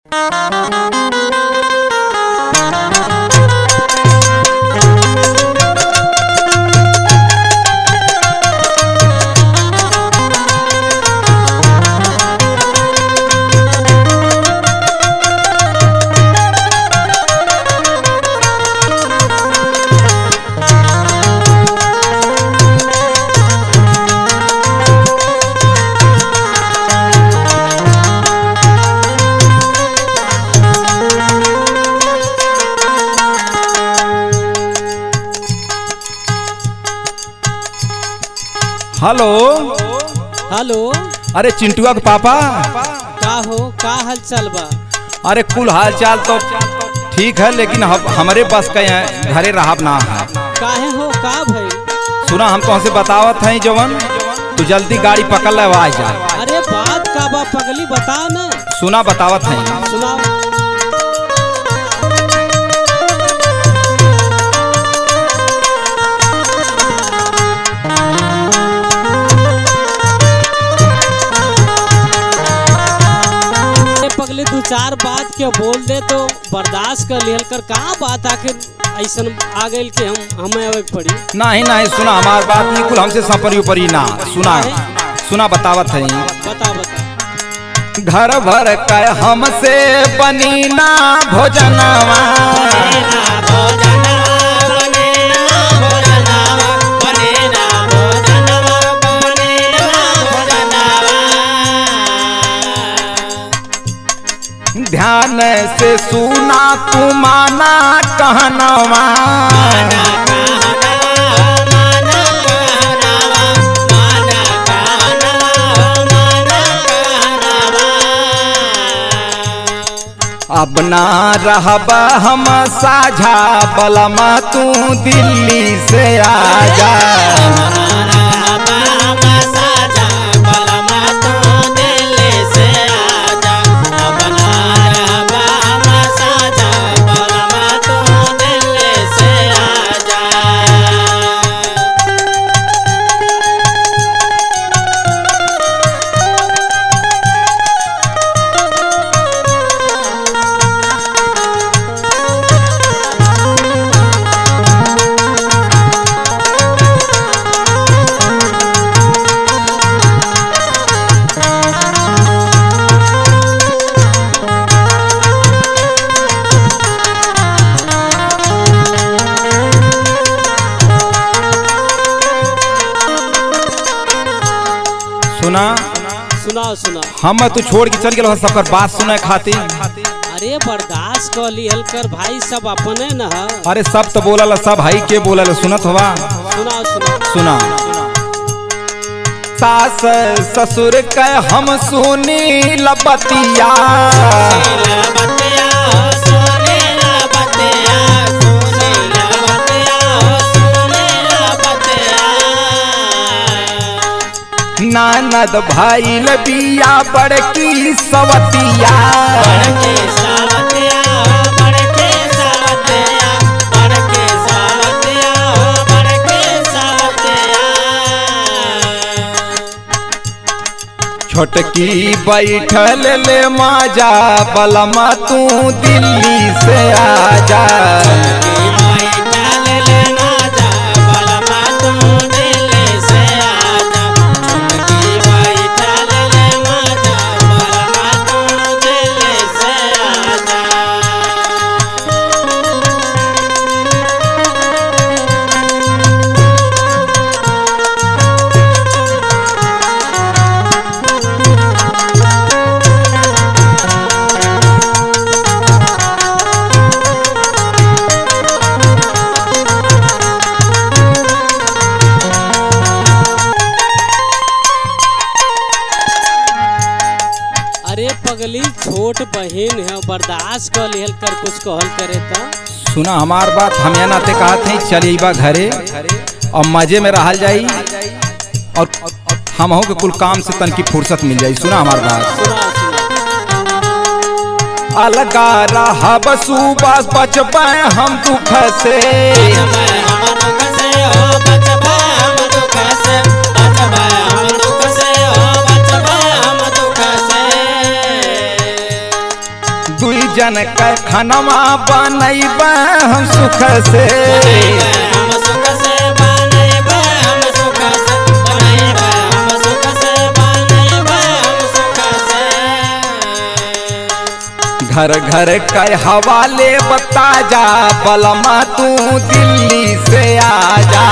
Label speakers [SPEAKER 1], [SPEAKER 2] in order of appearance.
[SPEAKER 1] Hello
[SPEAKER 2] hello.
[SPEAKER 1] अरे चिंटुआ के पापा
[SPEAKER 2] का हो, का हाल चाल बा?
[SPEAKER 1] अरे कुल हाल चाल तो ठीक है, लेकिन हमारे बस का घरे रहब ना है।
[SPEAKER 2] काहे हो, का भाई?
[SPEAKER 1] सुना, हम तो हमसे बतावत हैं जवन तू जल्दी गाड़ी पकड़ ले आ जा।
[SPEAKER 2] अरे बात का बा पगली, बताओ ना।
[SPEAKER 1] सुना, बतावत हैं।
[SPEAKER 2] सुनाओ। पगली दो चार बात के बोल दे तो बर्दाश्त कर लिहल कर। का बात आखिर ऐसा आ गई कि हमें आवे पड़ी?
[SPEAKER 1] नहीं नहीं, सुना हमार बात नहीं, कुल हमसे सपरी उपरी ना। सुना सुना, बतावत हैं।
[SPEAKER 2] बता बता।
[SPEAKER 1] घर भर का हमसे बनी ना भोजनवा, ध्यान से सुना तू माना कहनवा। अब ना रहब हम साझा, बलमा तू दिल्ली से आजा। सुना
[SPEAKER 2] सुनाओ सुनाओ।
[SPEAKER 1] हम तू छोड़ के चल गए सबकर बात सुने खातिर।
[SPEAKER 2] अरे बर्दाश्त कर लिहल कर भाई, सब अपने न है।
[SPEAKER 1] अरे सब तो बोला सब भाई के बोला सुनत हवा।
[SPEAKER 2] सुनाओ सुनाओ।
[SPEAKER 1] सुना, सास ससुर के हम सुनी लबतिया, नानद भाई बिया बड़की सवतिया। छोटकी बैठल ले माजा, बलमा तू दिल्ली से आजा।
[SPEAKER 2] पगली छोट बहन है, बर्दाश्त कर लिहल कर, कुछ कहल करे तो।
[SPEAKER 1] सुना हमार बात, हम यहाँ नाते कहते हैं चलिए बा घरे और मजे में रहा जाई और हम हो के कुल काम से तन की फुर्सत मिल जाई। सुना हमार बात। अलगा रहा बसूबास बचबे हम दुख से, दुई जन के खानवा बनैब हम सुख से,
[SPEAKER 3] हम सुख से बनैब हम सुख से बनैब हम सुख से बनैब हम सुख से।
[SPEAKER 1] घर घर के हवाले बता जा बलमा तू दिल्ली से आ जा,